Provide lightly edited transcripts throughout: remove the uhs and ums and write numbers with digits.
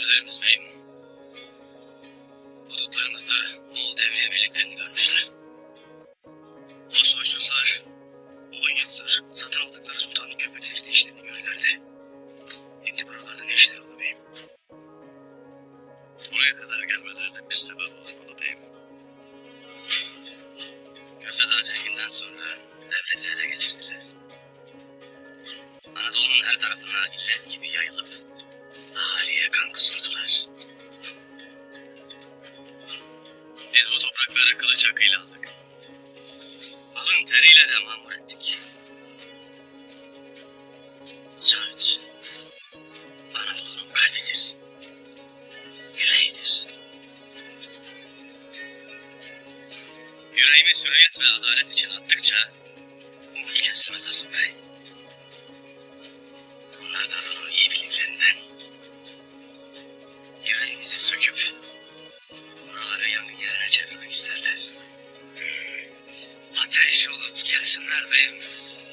gözlerimiz beyim. Hudutlarımızda Moğol devriye birliklerini görmüşler. O soysuzlar 10 yıldır satın aldıkları sultanın köpekleriyle işlerini görürlerdi. Şimdi buralarda ne işler oldu beyim? Buraya kadar gelmelerine bir sebep olmalı beyim. Köse Cenginden sonra devleti ele geçirdiler. Anadolu'nun her tarafına illet gibi yayılıp ahaliye kan kusturdular. Biz bu toprakları kılıç hakkıyla aldık. Alın teriyle de mamur ettik. Söğüt, Anadolu'nun kalbidir, yüreğidir. Yüreğimiz hürriyet ve adalet için attıkça umut kesilmez Artur Bey. Onlar da bunu iyi bildiklerinden yüreğimizi söküp buraları yangın yerine çevirmek isterler. Ateş olup gelsinler beyim.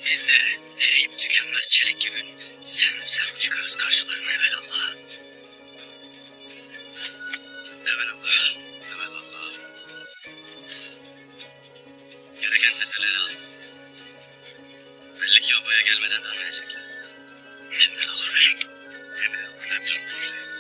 Biz de eriyip tükenmez çelik gibi sen çıkarız karşılarına evelallah. Evelallah. Evelallah. Gereken tedbirleri al. Belli ki obaya gelmeden dönmeyecekler. Emrin olur beyim. Emrin olur, emrin olur.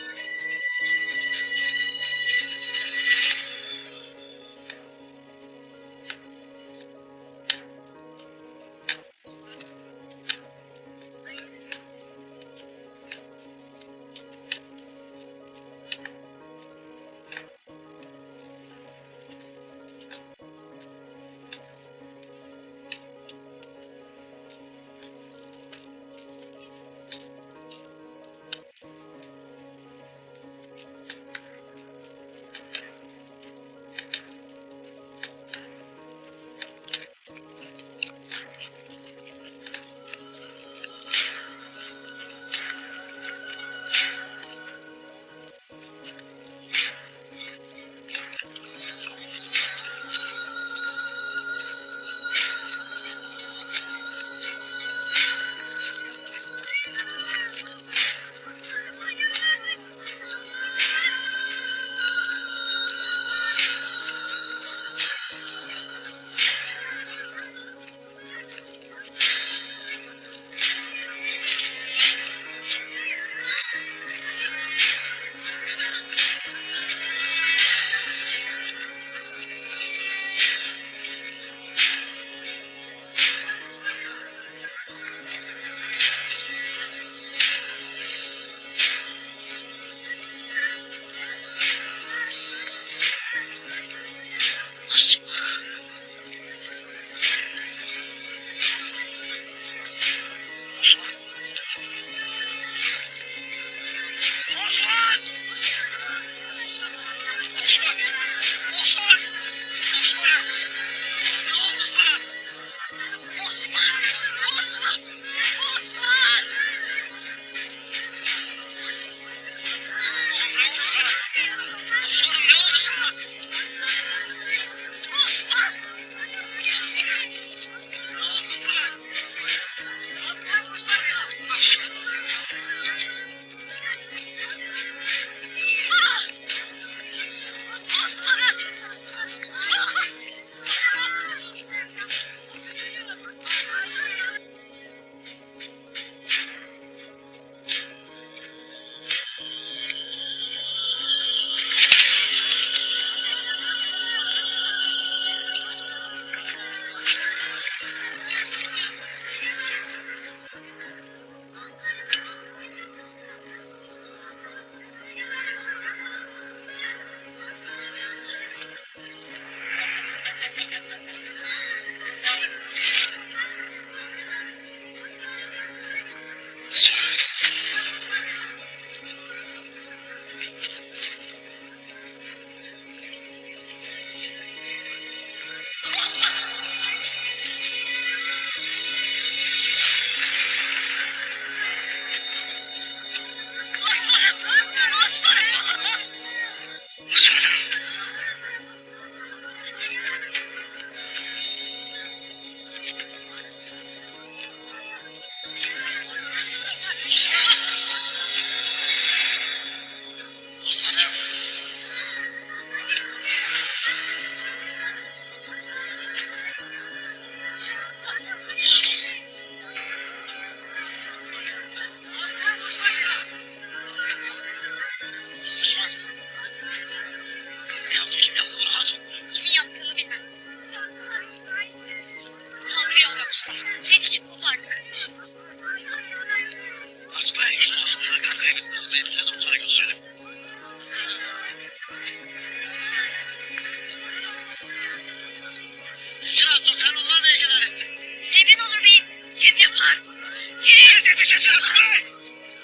Savcı Bey!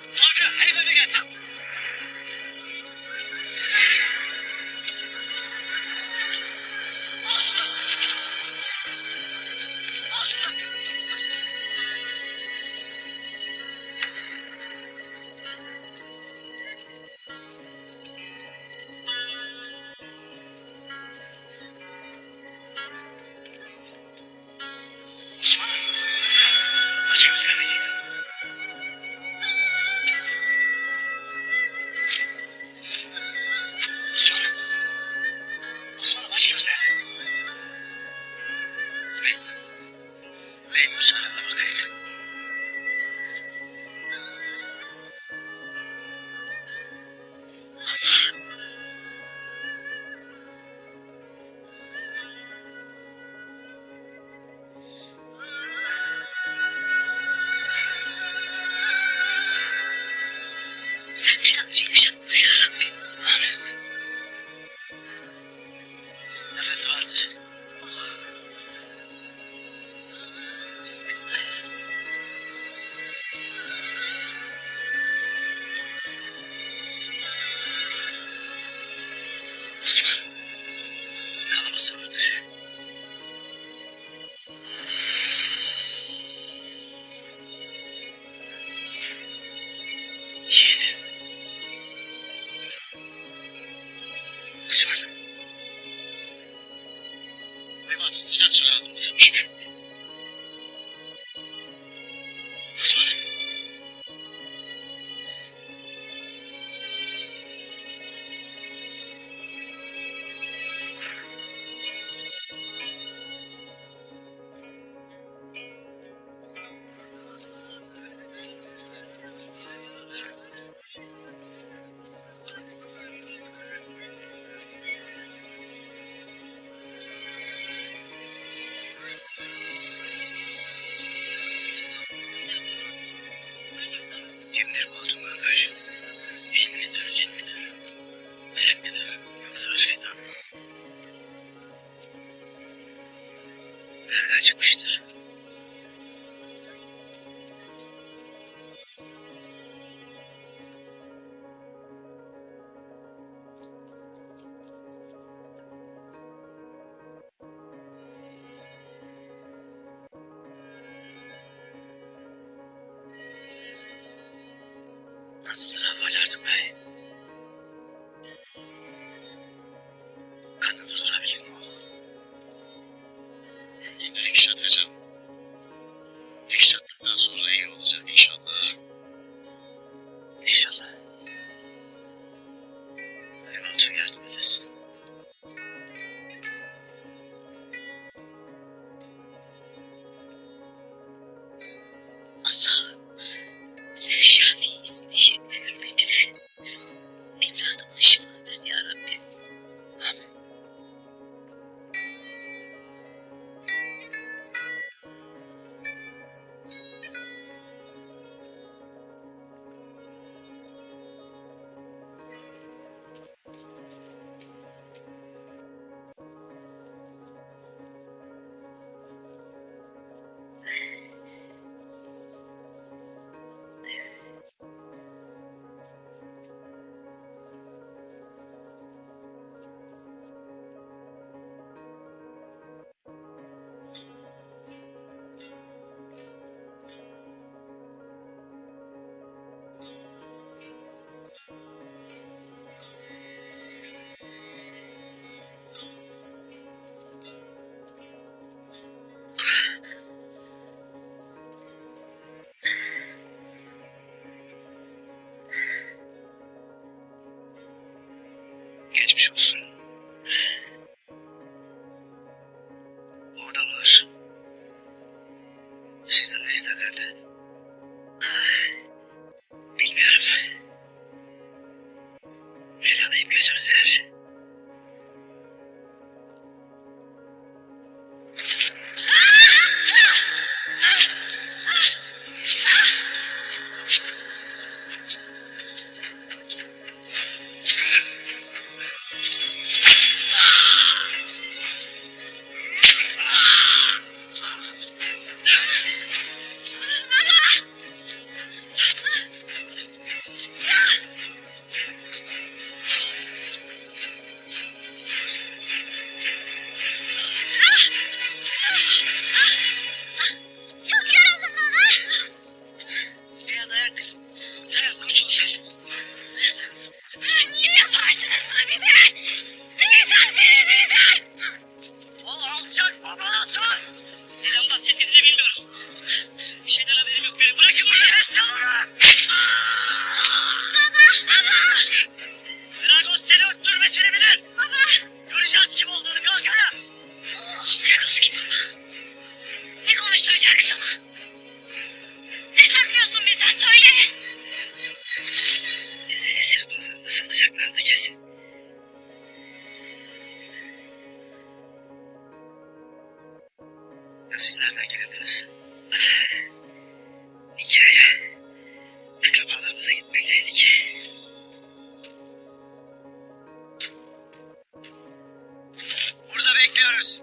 Savcı, heybemi getir. Aslan! Aslan! Osman! Aç gözlerini yiğidim. Osman! Osman aç gözlerini. Ben müsaadenle bakayım. Sen bizi acı yaşatma yarabbim. Amin. Nefes vardır. Bismillahirrahmanirrahim. Osman. Kanaması vardır. Yiğidim. Osman. Hayvancı sıcak su lazımdır. Osman. Kimdir bu hatun kardeş? İn midir, cin midir? Melek midir, yoksa şeytan mı? Nereden çıkmıştır? Nasıldır ahval artık bey? Kanını durdurabilsin mi oğlum? Yine dikiş atacağım. Dikiş attıktan sonra iyi olacak inşallah. İnşallah. Hayvan tüm yardım edesin. Allah'ım sen Şafi ismi hürmetine evladıma şifa ver ya Rabbi. Amin. Geçmiş olsun. O adamlar sizden ne isterlerdi? Bilmiyorum. Beni alayıp götürdüler. nereden gelildiniz? Nikahya. Akrabalarımıza gitmekteydik. Burada bekliyoruz.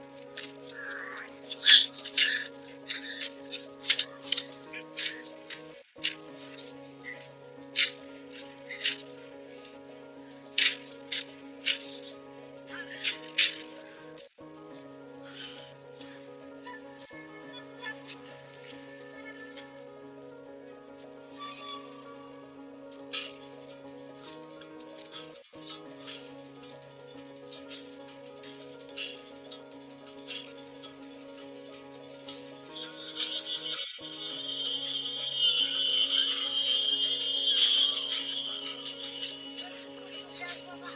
Nasıl kurtulacağız baba?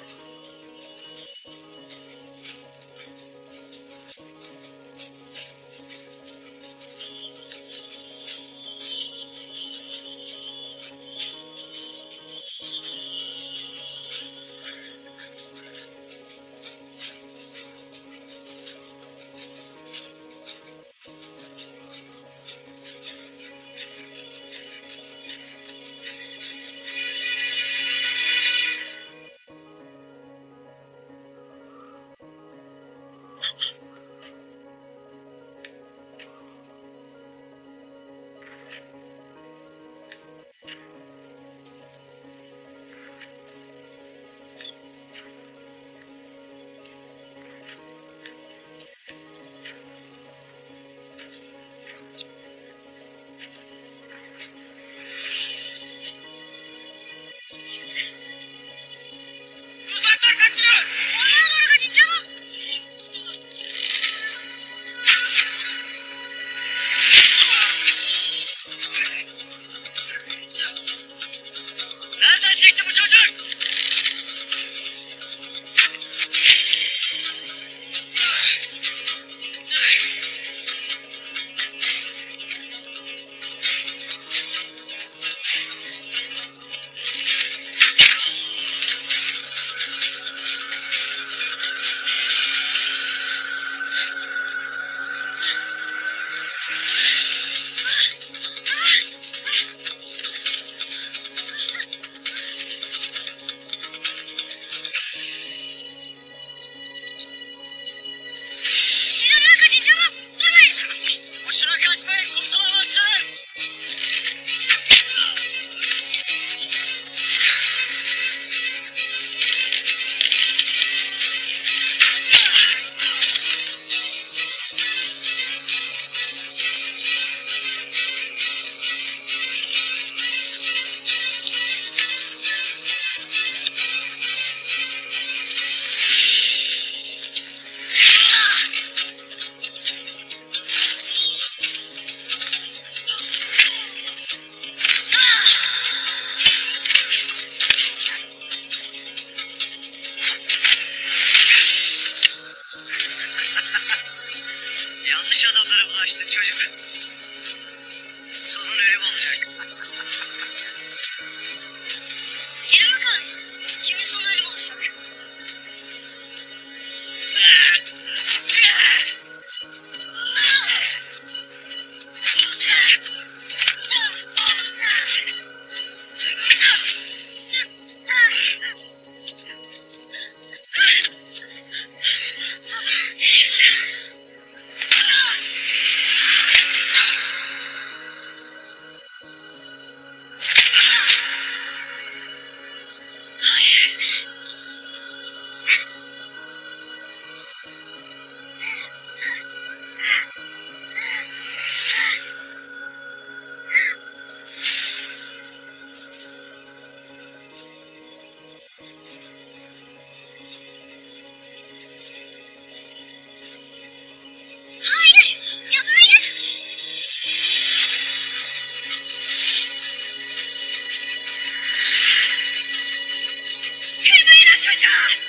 Uzaklar kaçıyor! Onlara doğru kaçın çabuk. Nereden çıktı bu çocuk? Siz onlara kaçın çabuk. Durmayın. Boşuna kaçmayın, kurtulamazsınız. Yanlış adamlara bulaştın çocuk. Sonun ölüm olacak. Gelin bakalım. Kimin sonu ölüm olacak? Hayır. Yapmayın. Kıymayın o çocuğa.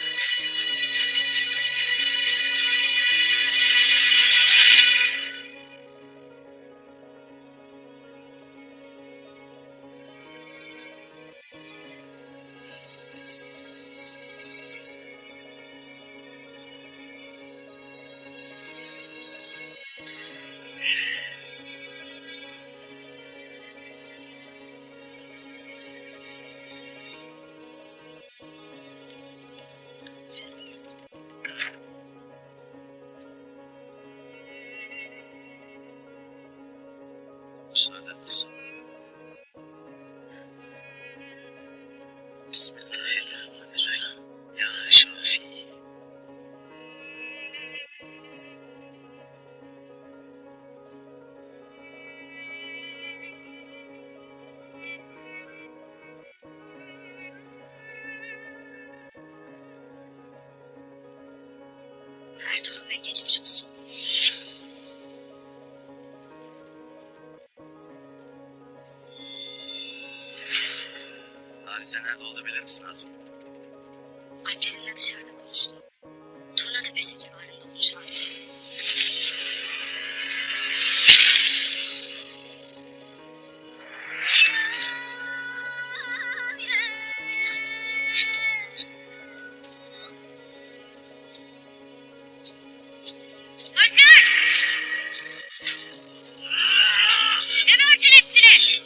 müsaade kılsın. Bismillahirrahmanirrahim. Ya Şafii. Ertuğrul Bey geçmiş olsun. Hadise nerede oldu bilir misin Hatun? Alplerin'le dışarıda konuştum. Turna Tepesi civarında olmuş hadise. Gebertin hepsini!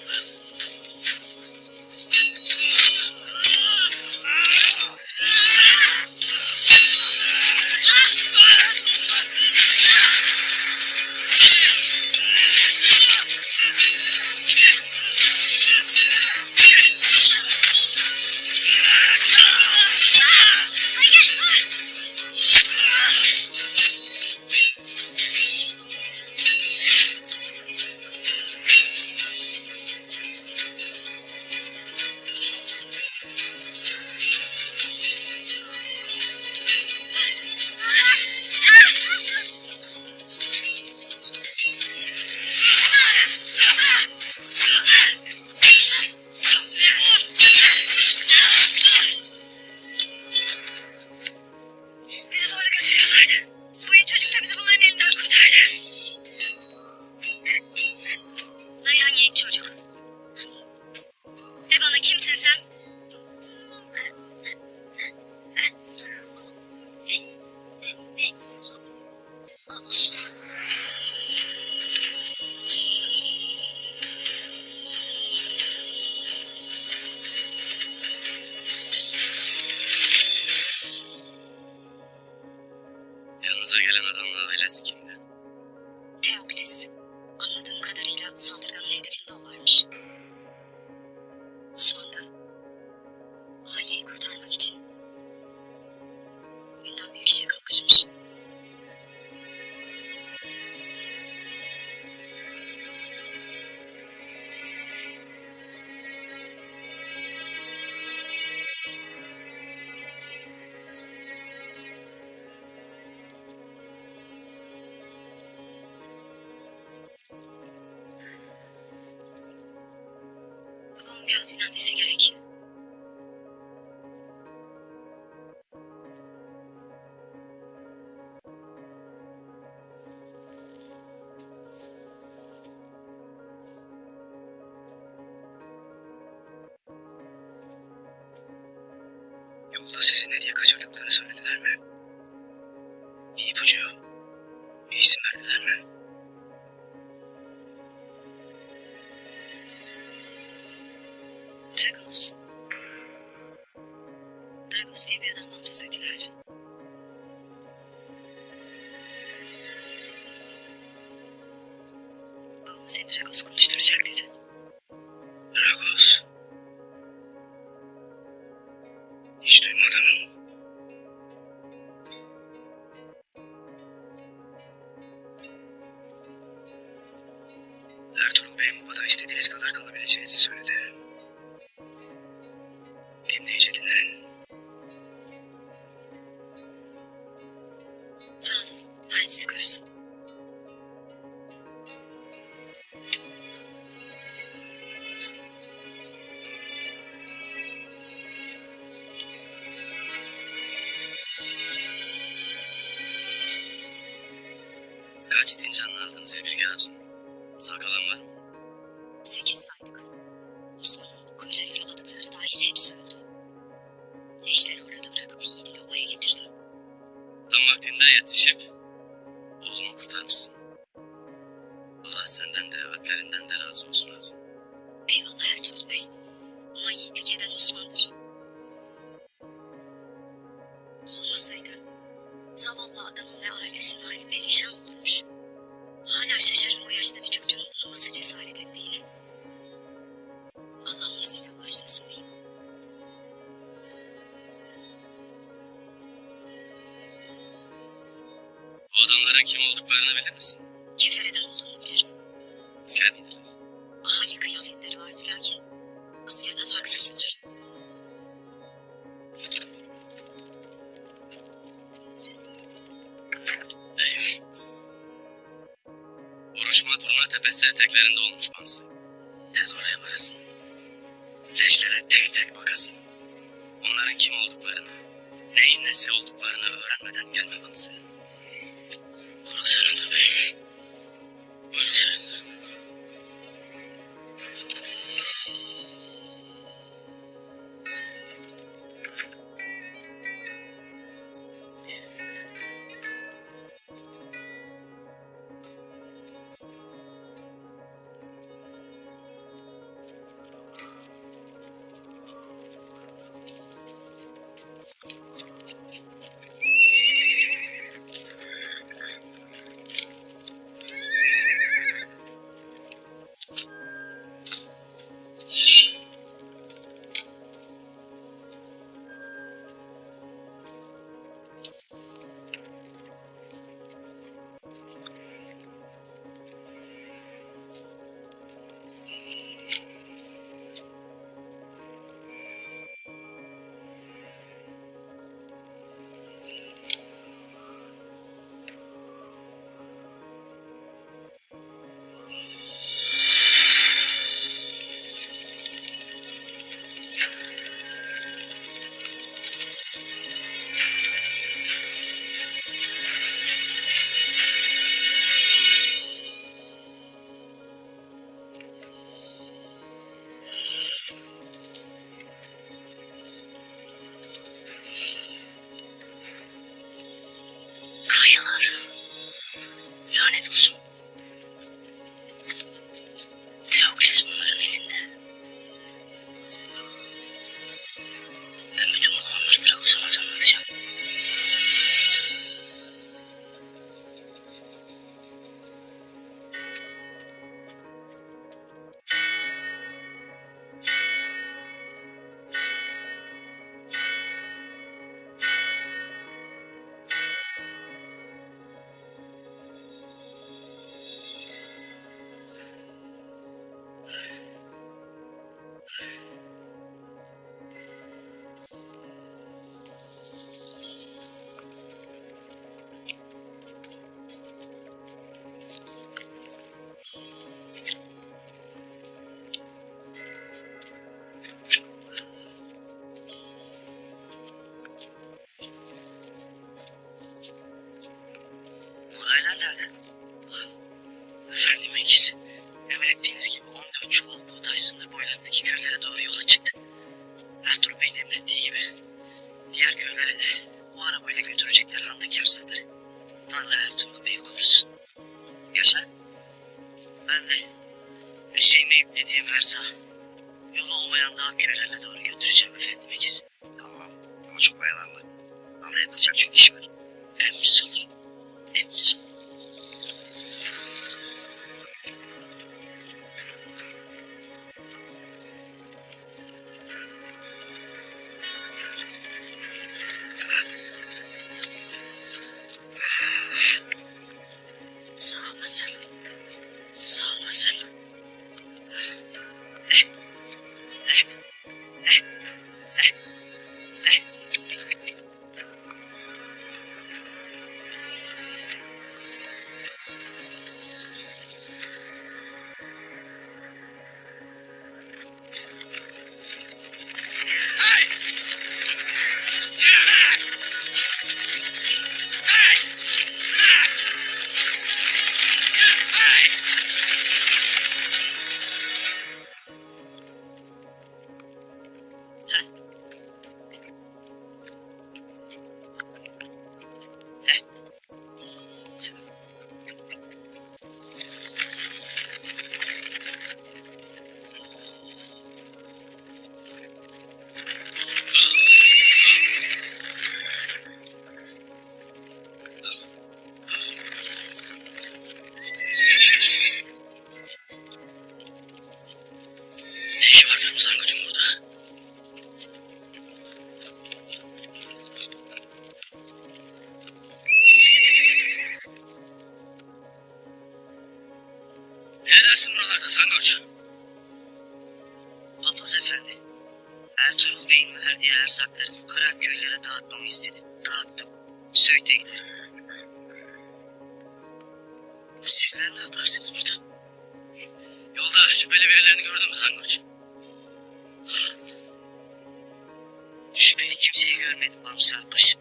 Bizi zorla götürüyorlardı. Bu iyi çocuk da bizi bunların elinden kurtardı. Dayan yiğit çocuk. De bana kimsin sen? Yanınıza gelen adamla ailesi kimdi? Teokles. Anladığım kadarıyla saldırganın hedefinde o varmış. Osman da aileyi kurtarmak için bugünden büyük işe kalkışmış. Babamın biraz dinlenmesi gerek. Yolda sizi ne diye kaçırdıklarını söylediler mi? Bir ipucu, bir isim verdiler mi? Dragos. Dragos diye bir adamdan söz ettiler. Babam seni Dragos konuşturacak dedi. Dragos. Hiç duymadım. Ertuğrul Bey Muba'da istediğiniz kadar kalabileceğinizi söyledi. Dinleyici dinleyin. Sağ olun. Tanrı sizi korusun. Kaç itin canını aldınız İlbilge Hatun? Sağ kalan var mı? 8 saydık. Osman'ın okuyla yaraladıkları dahil hepsi öldü. Leşleri orada bırakıp yiğidini obaya getirdi. Tam vaktinde yetişip oğlumu kurtarmışsın. Allah senden de alplerinden de razı olsun Hatun. Eyvallah Ertuğrul Bey. Ama yiğitlik eden Osman'dır. Olmasaydı zavallı adamın ve ailesinin hali perişan olurmuş. Hala şaşarım o yaşta bir çocuğun buna nasıl cesaret ettiğini. adamların kim olduklarını bilir misin? Kefereden olduğunu bilirim. Asker miydiler? Ahali kıyafetleri vardı lakin askerden farksızlar. Beyim. Vuruşma Turna Tepesi eteklerinde olmuş Bamsı. Tez oraya varasın. Leşlere tek tek bakasın. Onların kim olduklarını, neyin nesi olduklarını öğrenmeden gelme Bamsı. Buyurun senindir beyim. Buyurun senindir. Kayalar. Lanet olsun. Teokles bunların elinde. Ben bütün bu olanları Dragos'a anlatacağım. Buğdaylar nerede? Efendim ikiz. Emrettiğiniz gibi 14 çuval buğday sınır boylarındaki köylere doğru yola çıktı. Ertuğrul Bey'in emrettiği gibi. Diğer köylere de bu arabayla götürecekler handık yarsakları. Tanrı Ertuğrul Bey'i korusun. Yaşa. Ben de eşeğime yüklediğim her sağ yolu olmayan dağ köylerine doğru götüreceğim efendim ikiz. Tamam ama çok mayalanma. Daha yapılacak çok iş var. Emriniz olur. Emriniz olur. Sağ olasın. Sağ olasın. edersin buralarda Sangoç? Papaz efendi, Ertuğrul Bey'in verdiği erzakları fukara köylere dağıtmamı istedi. Dağıttım. Söğüt'e giderim. Sizler ne yaparsınız burada? Yolda şüpheli birilerini gördün mü Sangoç? Şüpheli kimseyi görmedim Bamsı Akbaş.